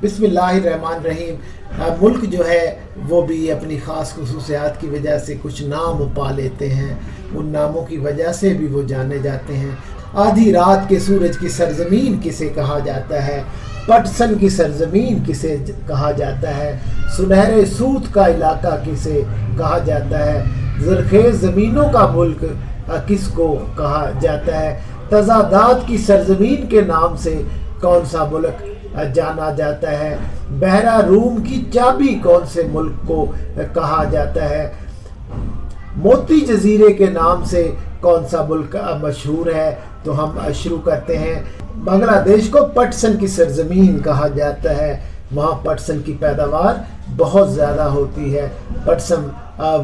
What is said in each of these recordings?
बिस्मिल्लाहिर्रहमानिर्रहीम। मुल्क जो है वो भी अपनी ख़ास खुसूसियात की वजह से कुछ नाम पा लेते हैं। उन नामों की वजह से भी वो जाने जाते हैं। आधी रात के सूरज की सरजमीन किसे कहा जाता है? पटसन की सरजमीन किसे कहा जाता है? सुनहरे सूत का इलाका किसे कहा जाता है? ज़रख़ेज़ ज़मीनों का मुल्क किसको कहा जाता है? तज़ादात की सरजमीन के नाम से कौन सा मुल्क जाना जाता है? बहरा रूम की चाबी कौन से मुल्क को कहा जाता है? मोती जजीरे के नाम से कौन सा मुल्क मशहूर है? तो हम शुरू करते हैं। बांग्लादेश को पटसन की सरजमीन कहा जाता है। वहाँ पटसन की पैदावार बहुत ज़्यादा होती है। पटसन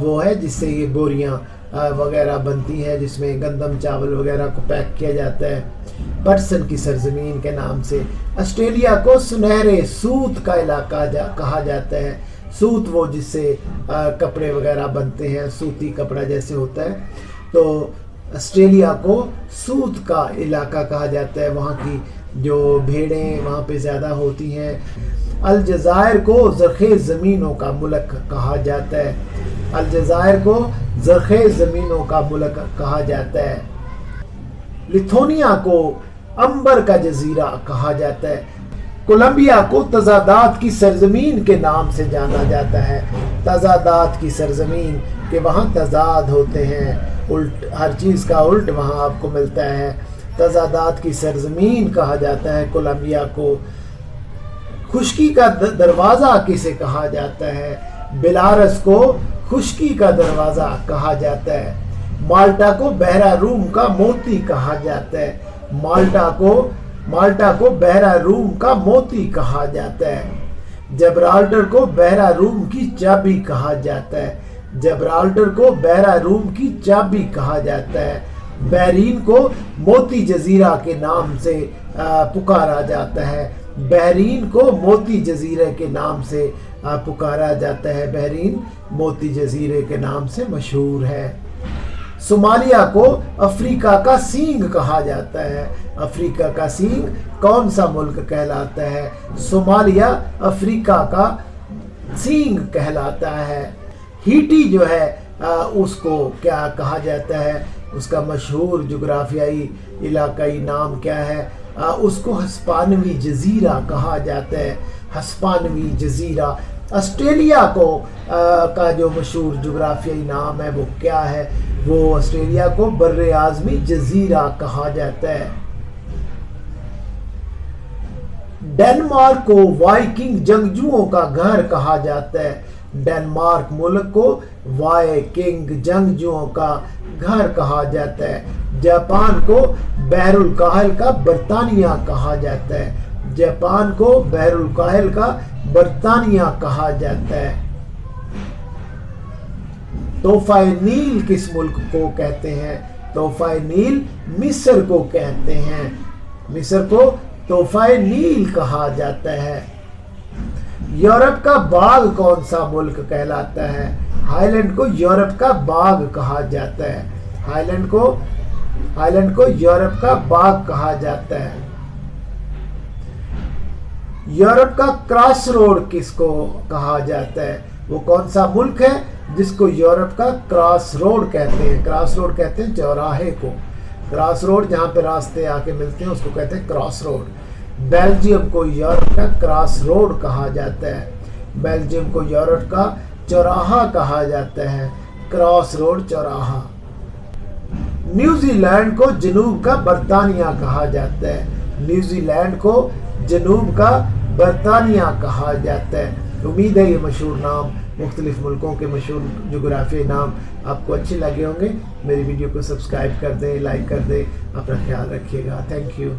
वो है जिससे ये बोरियाँ वगैरह बनती हैं, जिसमें गंदम चावल वगैरह को पैक किया जाता है। पटसन की सरजमीन के नाम से। ऑस्ट्रेलिया को सुनहरे सूत का इलाका कहा जाता है। सूत वो जिससे कपड़े वगैरह बनते हैं, सूती कपड़ा जैसे होता है, तो ऑस्ट्रेलिया को सूत का इलाका कहा जाता है। वहाँ की जो भेड़ें वहाँ पे ज़्यादा होती हैं। अलजायर को ज़रख़ेज़ ज़मीनों का मुल्क कहा जाता है। अलजायर को ज़रख़ेज़ ज़मीनों का मुल्क कहा जाता है। लिथुआनिया को अंबर का जजीरा कहा जाता है। कोलंबिया को तज़ादात की सरजमीन के नाम से जाना जाता है। तज़ादात की सरजमीन के वहाँ तज़ाद होते हैं, उल्ट हर चीज़ का उल्ट वहाँ आपको मिलता है। तज़ादात की सरजमीन कहा जाता है कोलंबिया को। खुश्की का दरवाज़ा किसे कहा जाता है? बेलारस को खुश्की का दरवाज़ा कहा जाता है। माल्टा को बहरा रूम का मोती कहा जाता है। माल्टा को बहरा रूम का मोती कहा जाता है। जबराल्टर को बहरा रूम की चाबी कहा जाता है। जबराल्टर को बहरा रूम की चाबी कहा जाता है। बहरीन को मोती जजीरा के नाम से पुकारा जाता है। बहरीन को मोती जजीरे के नाम से पुकारा जाता है। बहरीन मोती जजीरे के नाम से मशहूर है। सोमालिया को अफ्रीका का सींग कहा जाता है। अफ्रीका का सींग कौन सा मुल्क कहलाता है? सोमालिया अफ्रीका का सींग कहलाता है। हीटी जो है उसको क्या कहा जाता है? उसका मशहूर जुग्राफियाई इलाकाई नाम क्या है? उसको हस्पानवी जजीरा कहा जाता है। हस्पानवी जजीरा। ऑस्ट्रेलिया को का जो मशहूर जुग्राफियाई नाम है वो क्या है? वो ऑस्ट्रेलिया को बर्रे आज़मी जजीरा कहा जाता है। डेनमार्क को वाइकिंग जंगजुओं का घर कहा जाता है। डेनमार्क मुल्क को वाइकिंग जंगजुओं का घर कहा जाता है। जापान को बहरुल काहिल का बरतानिया कहा जाता है। जापान को बहरुल काहिल का बरतानिया कहा जाता है। तोहफाए नील किस मुल्क को कहते हैं? तोहफाए नील मिस्र को कहते हैं। मिस्र को तोहफाए नील कहा जाता है। यूरोप का बाग कौन सा मुल्क कहलाता है? हाईलैंड को यूरोप का बाग कहा जाता है। हाईलैंड को यूरोप का बाग कहा जाता है। यूरोप का क्रॉस रोड किसको कहा जाता है? वो कौन सा मुल्क है जिसको यूरोप का क्रॉस रोड कहते हैं? क्रॉस रोड कहते हैं चौराहे को। क्रॉस रोड जहाँ पे रास्ते आके मिलते हैं उसको कहते हैं क्रॉस रोड। बेल्जियम को यूरोप का क्रॉस रोड कहा जाता है। बेल्जियम को यूरोप का चौराहा कहा जाता है। क्रॉस रोड चौराहा। न्यूजीलैंड को जनूब का बरतानिया कहा जाता है। न्यूजीलैंड को जनूब का बरतानिया कहा जाता है। उम्मीद है ये मशहूर नाम, मुख्तलिफ मुल्कों के मशहूर जोग्राफियाई नाम आपको अच्छे लगे होंगे। मेरी वीडियो को सब्सक्राइब कर दें, लाइक कर दें। अपना ख्याल रखिएगा। Thank you.